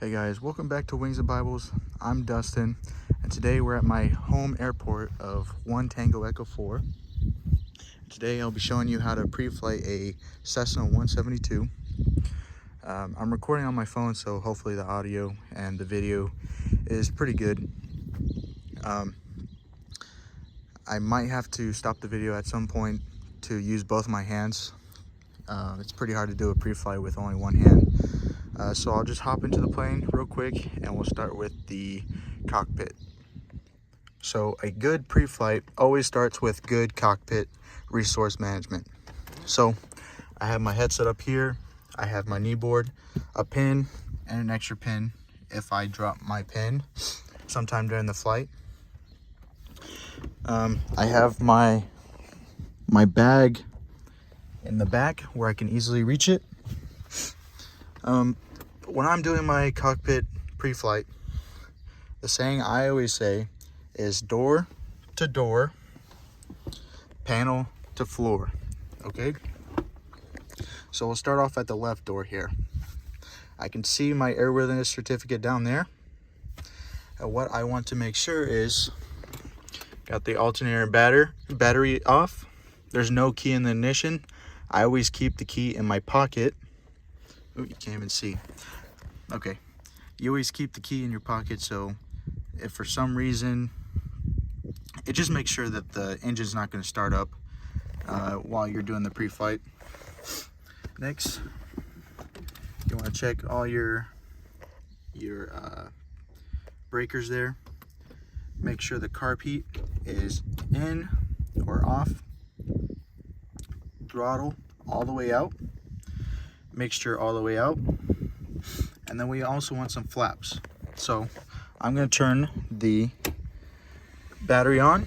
Hey guys, welcome back to Wings and Bibles. I'm Dustin, and today we're at my home airport of 1 Tango Echo 4. Today I'll be showing you how to pre-flight a Cessna 172. I'm recording on my phone, so hopefully the audio and the video is pretty good. I might have to stop the video at some point to use both my hands. It's pretty hard to do a pre-flight with only one hand. So I'll just hop into the plane real quick and we'll start with the cockpit. So a good pre-flight always starts with good cockpit resource management. So I have my headset up here, I have my knee board, a pin, and an extra pin if I drop my pin sometime during the flight. I have my bag in the back where I can easily reach it. When I'm doing my cockpit pre-flight, the saying I always say is door to door, panel to floor. Okay, so we'll start off at the left door here. I can see my airworthiness certificate down there, and what I want to make sure is got the alternator and battery off. There's no key in the ignition. I always keep the key in my pocket. Oh, you can't even see. Okay, you always keep the key in your pocket, so if for some reason, it just makes sure that the engine's not going to start up while you're doing the pre-flight. Next, you want to check all your breakers there. Make sure the carb heat is in or off. Throttle all the way out. Mixture all the way out. And then we also want some flaps. So I'm going to turn the battery on,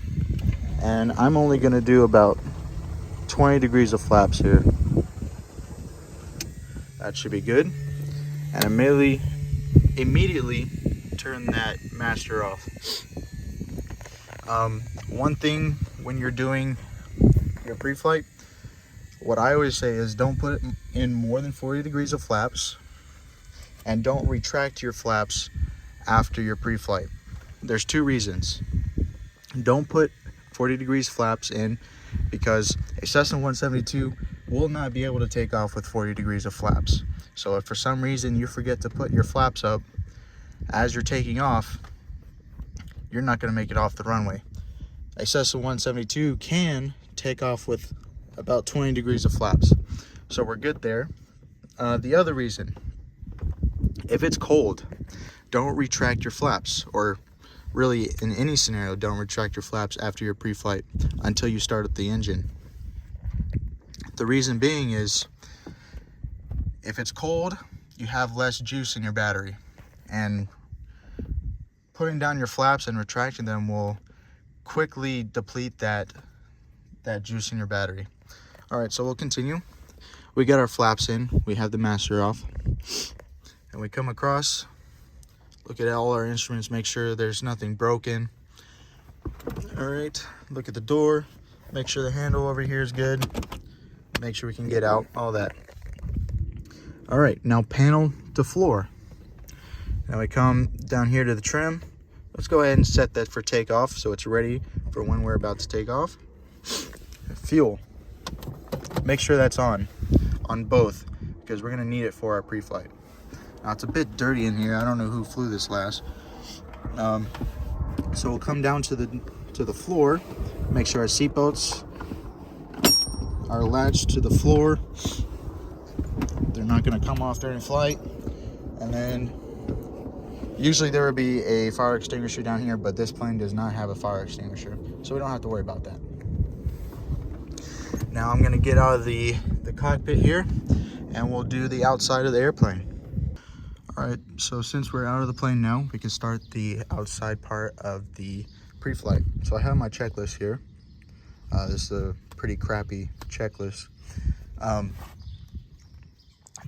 and I'm only going to do about 20 degrees of flaps here. That should be good. And immediately turn that master off. One thing when you're doing your pre-flight, what I always say is don't put in more than 40 degrees of flaps, and don't retract your flaps after your pre-flight. There's two reasons. Don't put 40 degrees flaps in because a Cessna 172 will not be able to take off with 40 degrees of flaps. So if for some reason you forget to put your flaps up as you're taking off, you're not going to make it off the runway. A Cessna 172 can take off with about 20 degrees of flaps. So we're good there. The other reason, if it's cold, don't retract your flaps, or really in any scenario, don't retract your flaps after your pre-flight until you start up the engine. The reason being is, if it's cold, you have less juice in your battery, and putting down your flaps and retracting them will quickly deplete that juice in your battery. All right, so we'll continue. We got our flaps in, we have the master off, and we come across, look at all our instruments, make sure there's nothing broken. All right, look at the door, make sure the handle over here is good, make sure we can get out, all that. All right, now panel to floor. Now we come down here to the trim. Let's go ahead and set that for takeoff so it's ready for when we're about to take off. Fuel. Make sure that's on both, because we're gonna need it for our pre-flight. Now it's a bit dirty in here. I don't know who flew this last. So we'll come down to the floor. Make sure our seatbelts are latched to the floor. They're not gonna come off during flight. And then usually there would be a fire extinguisher down here, but this plane does not have a fire extinguisher, so we don't have to worry about that. Now I'm gonna get out of the cockpit here, and we'll do the outside of the airplane. All right, so since we're out of the plane now, we can start the outside part of the pre-flight. So I have my checklist here. This is a pretty crappy checklist.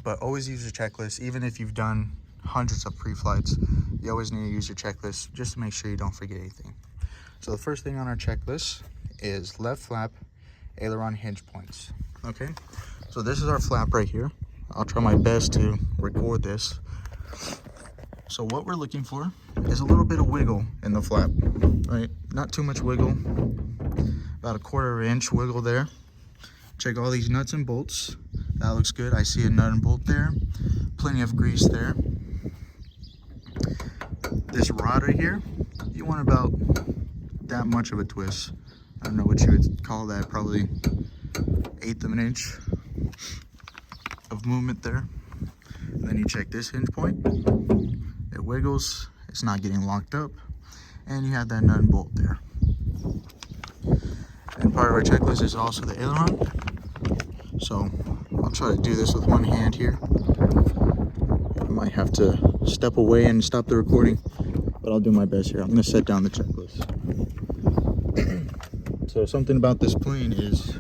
But always use your checklist. Even if you've done hundreds of pre-flights, you always need to use your checklist just to make sure you don't forget anything. So the first thing on our checklist is left flap aileron hinge points. Okay, so this is our flap right here. I'll try my best to record this. So what we're looking for is a little bit of wiggle in the flap, right? Not too much wiggle, about a 1/4 inch wiggle there. Check all these nuts and bolts. That looks good. I see a nut and bolt there. Plenty of grease there. This rod right here, you want about that much of a twist. I don't know what you would call that, probably 1/8 of an inch of movement there. And then you check this hinge point. It wiggles, it's not getting locked up, and you have that nut and bolt there. And part of our checklist is also the aileron. So I'll try to do this with one hand here. I might have to step away and stop the recording, but I'll do my best here. I'm going to set down the checklist. So something about this plane is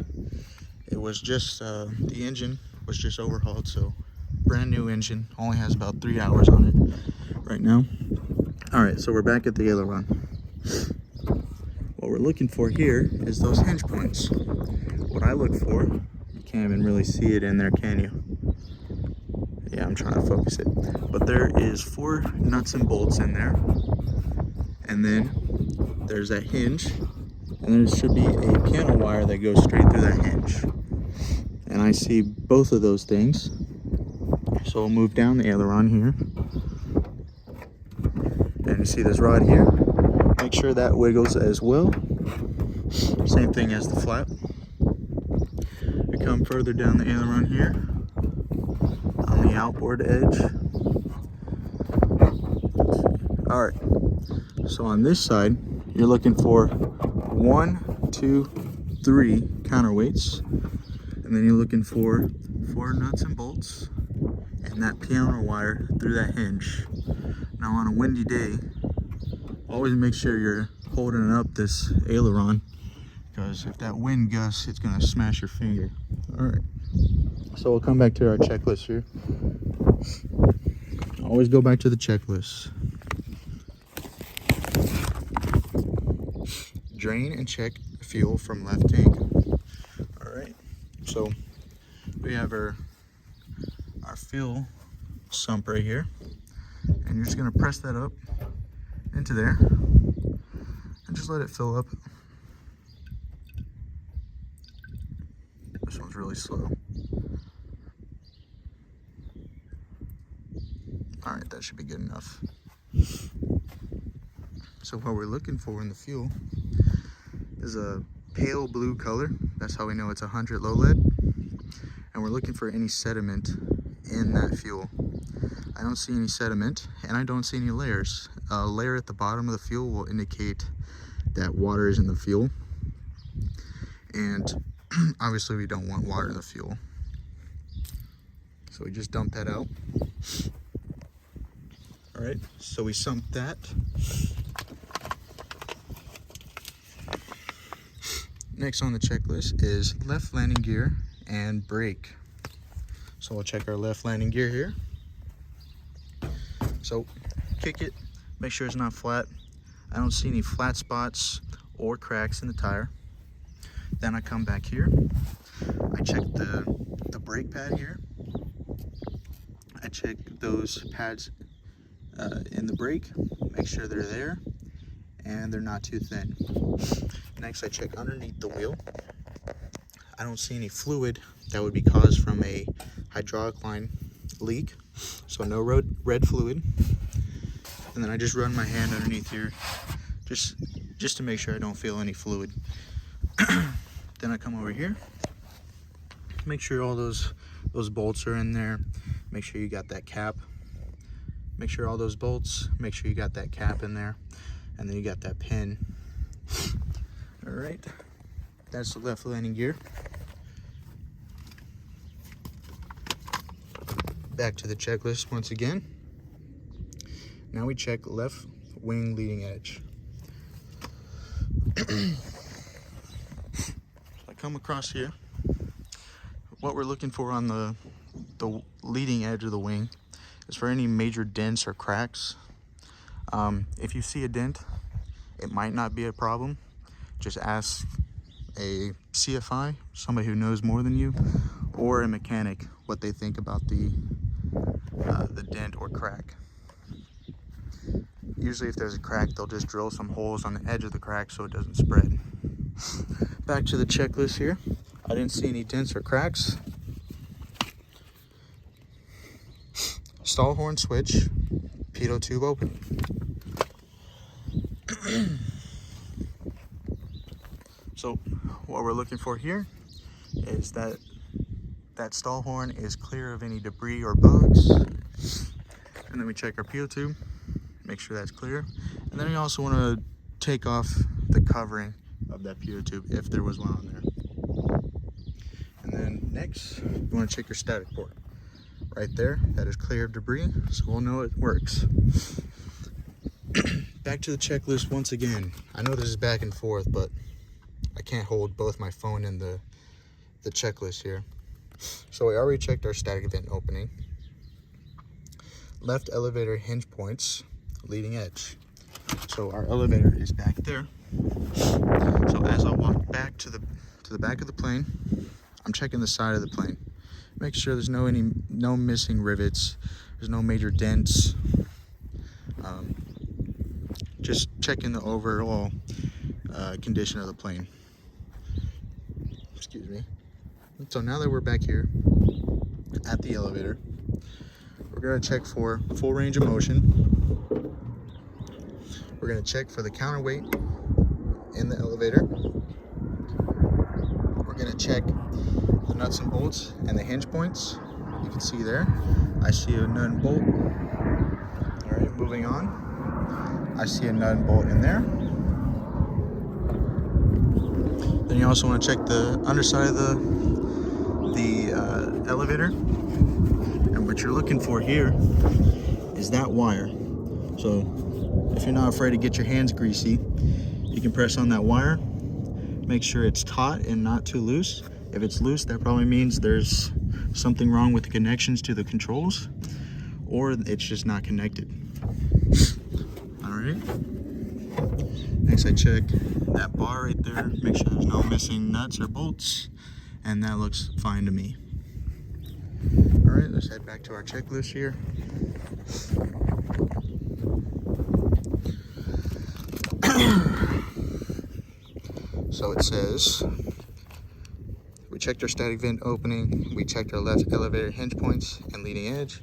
it was just the engine was just overhauled, so brand new engine, only has about 3 hours on it right now. All right, so we're back at the aileron. What we're looking for here is those hinge points. What I look for, you can't even really see it in there, can you? Yeah, I'm trying to focus it. But there is 4 nuts and bolts in there. And then there's that hinge. And there should be a piano wire that goes straight through that hinge. And I see both of those things. So we'll move down the aileron here. And you see this rod here. Make sure that wiggles as well. Same thing as the flap. We come further down the aileron here on the outboard edge. All right, so on this side, you're looking for 1, 2, 3 counterweights, and then you're looking for 4 nuts and bolts and that piano wire through that hinge. Now on a windy day, always make sure you're holding up this aileron, because if that wind gusts, it's gonna smash your finger. All right, so we'll come back to our checklist here. Always go back to the checklist. Drain and check fuel from left tank. All right, so we have our fuel sump right here, and you're just gonna press that up into there and just let it fill up. This one's really slow. All right, that should be good enough. So what we're looking for in the fuel is a pale blue color. That's how we know it's 100 low lead. And we're looking for any sediment in that fuel. I don't see any sediment, and I don't see any layers. A layer at the bottom of the fuel will indicate that water is in the fuel. And obviously we don't want water in the fuel. So we just dump that out. All right, so we sump that. Next on the checklist is left landing gear and brake. So we'll check our left landing gear here. So kick it, make sure it's not flat. I don't see any flat spots or cracks in the tire. Then I come back here. I check the brake pad here. I check those pads in the brake, make sure they're there and they're not too thin. Next, I check underneath the wheel. I don't see any fluid that would be caused from a hydraulic line leak, so no red fluid. And then I just run my hand underneath here just to make sure I don't feel any fluid. Then I come over here, make sure all those bolts are in there, make sure you got that cap, make sure all those bolts, make sure you got that cap in there, and then you got that pin. All right, that's the left landing gear. Back to the checklist once again. Now we check left wing leading edge. I come across here. What we're looking for on the leading edge of the wing is for any major dents or cracks. If you see a dent, it might not be a problem. Just ask a CFI, somebody who knows more than you, or a mechanic what they think about the dent or crack. usually if there's a crack, they'll just drill some holes on the edge of the crack so it doesn't spread. Back to the checklist here. I didn't see any dents or cracks. Stall horn switch, pitot tube opening. So what we're looking for here is that stall horn is clear of any debris or bugs. And then we check our pitot tube, make sure that's clear. And then you also want to take off the covering of that pitot tube if there was one on there. And then next, you want to check your static port. Right there, that is clear of debris, so we'll know it works. Back to the checklist once again. I know this is back and forth, but I can't hold both my phone and the checklist here. So we already checked our static vent opening. Left elevator hinge points, leading edge. So our elevator is back there. So as I walk back to the back of the plane, I'm checking the side of the plane. Make sure there's no missing rivets, there's no major dents. Just checking the overall condition of the plane. Excuse me. So now that we're back here at the elevator, we're going to check for full range of motion. We're going to check for the counterweight in the elevator. We're going to check the nuts and bolts and the hinge points. You can see there, I see a nut and bolt. All right, moving on. I see a nut and bolt in there. Then you also want to check the underside of the elevator. And what you're looking for here is that wire. So if you're not afraid to get your hands greasy, you can press on that wire. Make sure it's taut and not too loose. If it's loose, that probably means there's something wrong with the connections to the controls, or it's just not connected. All right. Next, I check that bar right there. Make sure there's no missing nuts or bolts, and that looks fine to me. All right, let's head back to our checklist here. So it says, we checked our static vent opening, we checked our left elevator hinge points and leading edge.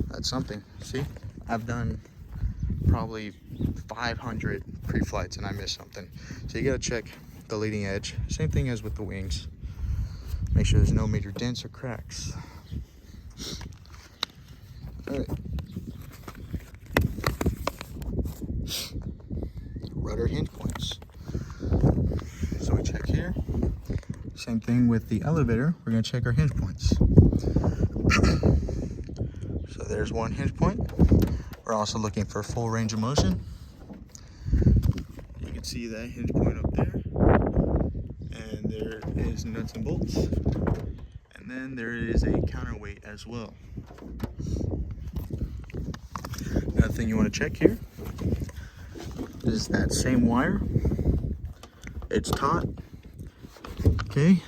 That's something. See, I've done probably 500 pre-flights and I missed something. So you gotta check the leading edge. Same thing as with the wings. Make sure there's no major dents or cracks. All right. Rudder hinge points. So we check here. Same thing with the elevator. We're gonna check our hinge points. So there's one hinge point. We're also looking for full range of motion. You can see that hinge point up there. And there is nuts and bolts. And then there is a counterweight as well. Another thing you want to check here is that same wire. It's taut. Okay.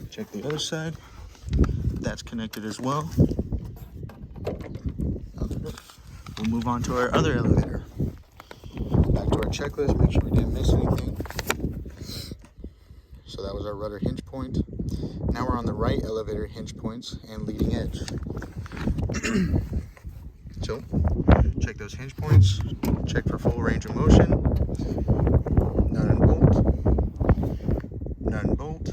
Check the other side. That's connected as well. We'll move on to our other elevator. Back to our checklist, make sure we didn't miss anything. So that was our rudder hinge point. Now we're on the right elevator hinge points and leading edge. So, check those hinge points, check for full range of motion, nut and bolt,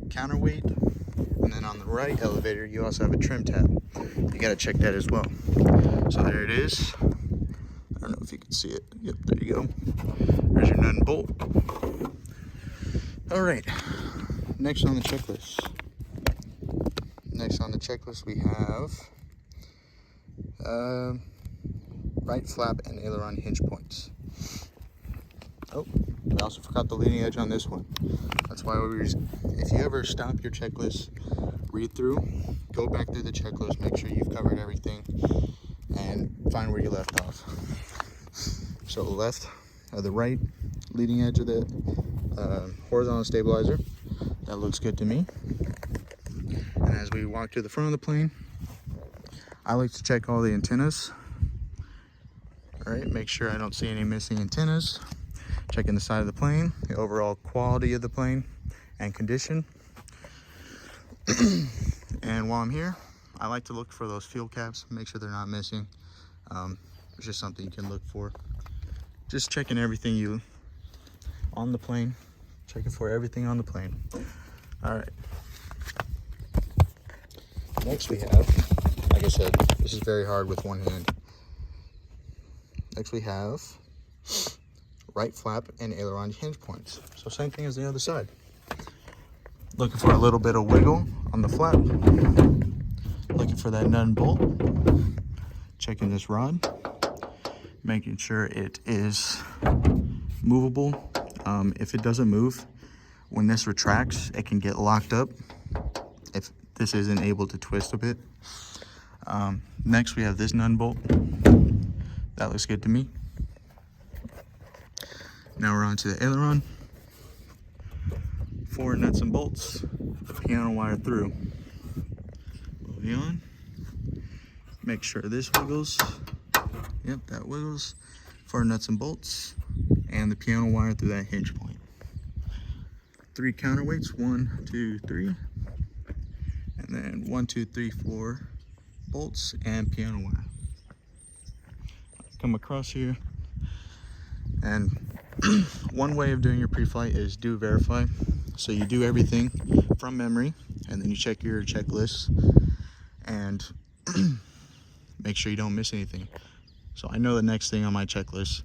counterweight, and then on the right elevator you also have a trim tab. You gotta check that as well. So there it is. I don't know if you can see it. Yep, there you go. There's your nut and bolt. All right, next on the checklist. Next on the checklist we have right flap and aileron hinge points. Oh, we also forgot the leading edge on this one. That's why if you ever stop your checklist, read through, go back through the checklist, make sure you've covered everything, and find where you left off. So the right leading edge of the horizontal stabilizer, that looks good to me. And as we walk to the front of the plane, I like to check all the antennas. All right, make sure I don't see any missing antennas. Checking the side of the plane, the overall quality of the plane and condition. And while I'm here, I like to look for those fuel caps, make sure they're not missing. It's just something you can look for. Just checking everything on the plane, checking for everything on the plane. All right. Next we have, like I said, this is very hard with one hand. Next we have right flap and aileron hinge points. So same thing as the other side. Looking for a little bit of wiggle on the flap. Looking for that nut and bolt. Checking this rod. Making sure it is movable. If it doesn't move, when this retracts, it can get locked up if this isn't able to twist a bit. Next we have this nut and bolt. That looks good to me. Now we're on to the aileron. 4 nuts and bolts, the piano wire through. Moving on. Make sure this wiggles. Yep, that wiggles. 4 nuts and bolts, and the piano wire through that hinge point. 3 counterweights, 1, 2, 3. And then 1, 2, 3, 4 bolts and piano wire. Come across here, and one way of doing your pre-flight is do verify. So you do everything from memory, and then you check your checklist and make sure you don't miss anything. So I know the next thing on my checklist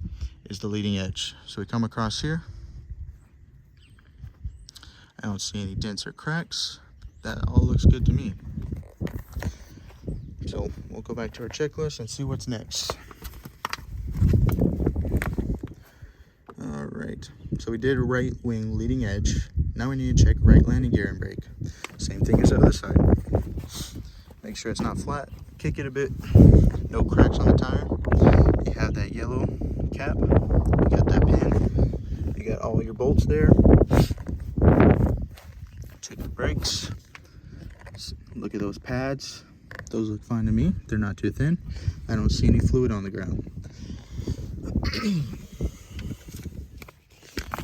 is the leading edge. So we come across here. I don't see any dents or cracks. That all looks good to me. So we'll go back to our checklist and see what's next. All right, so we did right wing leading edge. Now we need to check right landing gear and brake. Same thing as the other side. Make sure it's not flat, kick it a bit, no cracks on the tire. You have that yellow cap, you got that pin, you got all your bolts there. Check the brakes, look at those pads. Those look fine to me, they're not too thin. I don't see any fluid on the ground.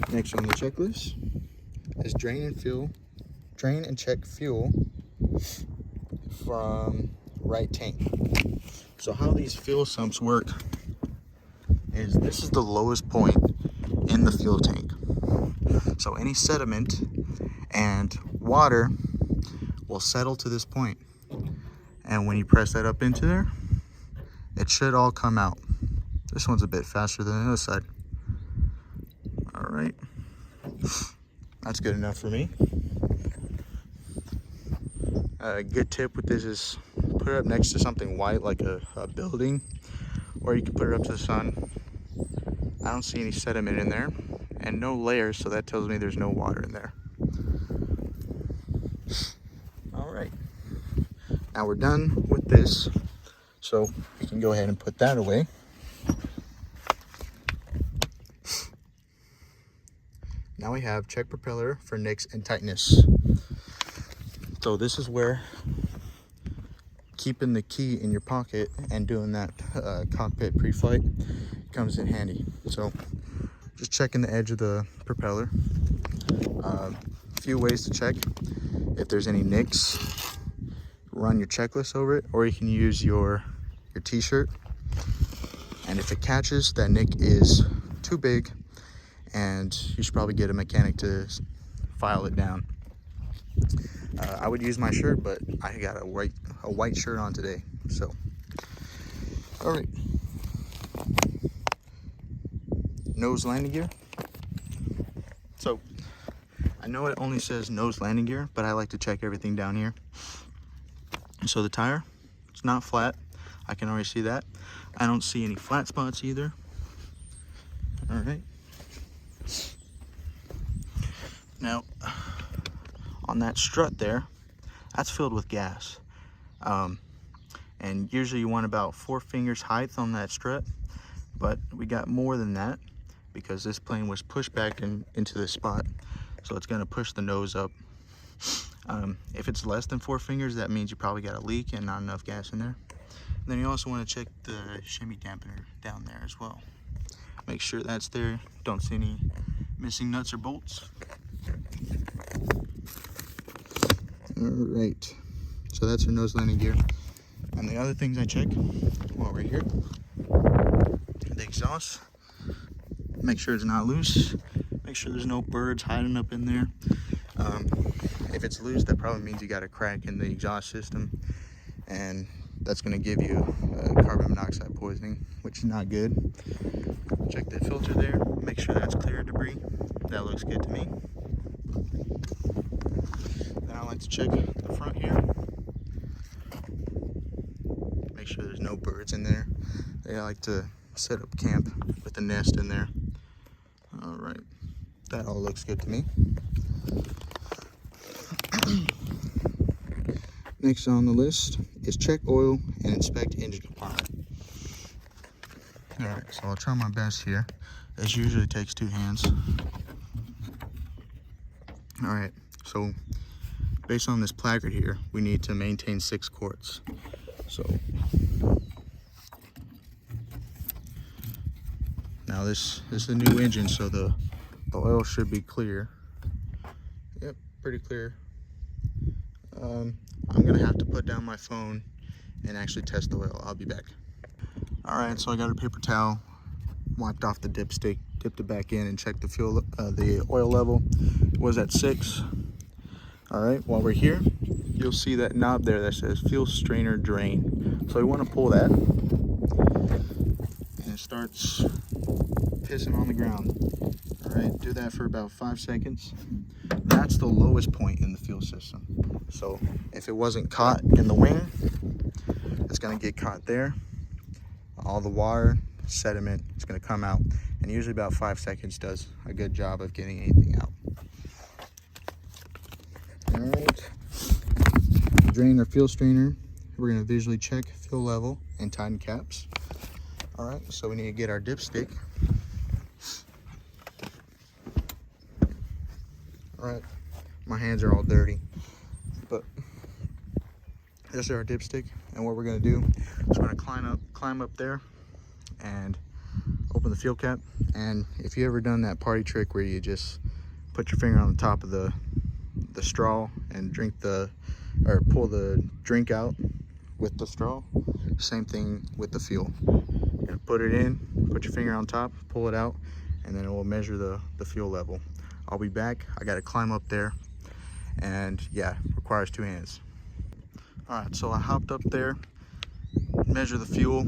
Next on the checklist is drain and check fuel from right tank. So how these fuel sumps work is this is the lowest point in the fuel tank. So any sediment and water will settle to this point. And when you press that up into there, it should all come out. This one's a bit faster than the other side. All right, that's good enough for me. A good tip with this is put it up next to something white like a building, or you can put it up to the sun. I don't see any sediment in there and no layers, so that tells me there's no water in there. All right, now we're done with this, so we can go ahead and put that away. Now we have check propeller for nicks and tightness. So this is where keeping the key in your pocket and doing that cockpit pre-flight comes in handy. So just checking the edge of the propeller. A few ways to check. If there's any nicks, run your checklist over it, or you can use your t-shirt. And if it catches that nick is too big, and you should probably get a mechanic to file it down. I would use my shirt, but I got a white shirt on today. So, all right. Nose landing gear. So, I know it only says nose landing gear, but I like to check everything down here. So the tire, it's not flat. I can already see that. I don't see any flat spots either. All right. Now, on that strut there, that's filled with gas. And usually you want about 4 fingers height on that strut, but we got more than that because this plane was pushed back into this spot. So it's gonna push the nose up. If it's less than 4 fingers, that means you probably got a leak and not enough gas in there. Then you also want to check the shimmy dampener down there as well. Make sure that's there. Don't see any missing nuts or bolts. All right, so that's our nose landing gear. And the other things I check while we're here, the exhaust, make sure it's not loose, make sure there's no birds hiding up in there. If it's loose, that probably means you got a crack in the exhaust system, and that's going to give you carbon monoxide poisoning, which is not good. Check the filter there, make sure that's clear of debris. That looks good to me. Then I like to check the front here. Make sure there's no birds in there. They like to set up camp with a nest in there. All right, that all looks good to me. Next on the list is check oil and inspect engine compartment. All right, so I'll try my best here. This usually takes 2 hands. All right, so based on this placard here, we need to maintain 6 quarts. So now this is a new engine, so the oil should be clear. Yep, pretty clear. I'm gonna have to put down my phone and actually test the oil. I'll be back. All right, so I got a paper towel, wiped off the dipstick, dipped it back in, and checked the oil level. It was at 6. All right, while we're here, you'll see that knob there that says fuel strainer drain. So we want to pull that, and it starts pissing on the ground. All right, do that for about 5 seconds. That's the lowest point in the fuel system. So if it wasn't caught in the wing, it's going to get caught there. All the water, sediment, is going to come out. And usually about 5 seconds does a good job of getting anything out. All right, drain our fuel strainer. We're going to visually check fuel level and tighten caps. All right, so we need to get our dipstick. All right, my hands are all dirty, but this is our dipstick, and what we're going to do is we're going to climb up there and open the fuel cap. And if you ever done that party trick where you just put your finger on the top of the straw and pull the drink out with the straw, same thing with the fuel. You're gonna put it in, put your finger on top, pull it out, and then it will measure the fuel level. I'll be back. I got to climb up there, and yeah, requires 2 hands. All right, so I hopped up there, measure the fuel.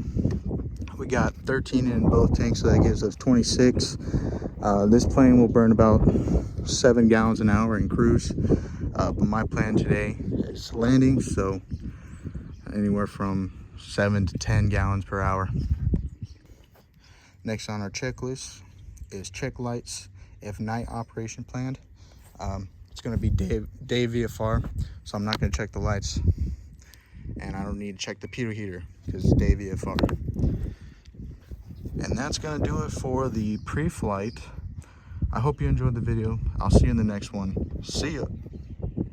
We got 13 in both tanks, so that gives us 26. This plane will burn about 7 gallons an hour in cruise, but my plan today is landing, so anywhere from 7 to 10 gallons per hour. Next on our checklist is check lights if night operation planned. It's going to be day VFR, so I'm not going to check the lights, and I don't need to check the pitot heater because it's day VFR. And that's going to do it for the pre-flight. I hope you enjoyed the video. I'll see you in the next one. See ya.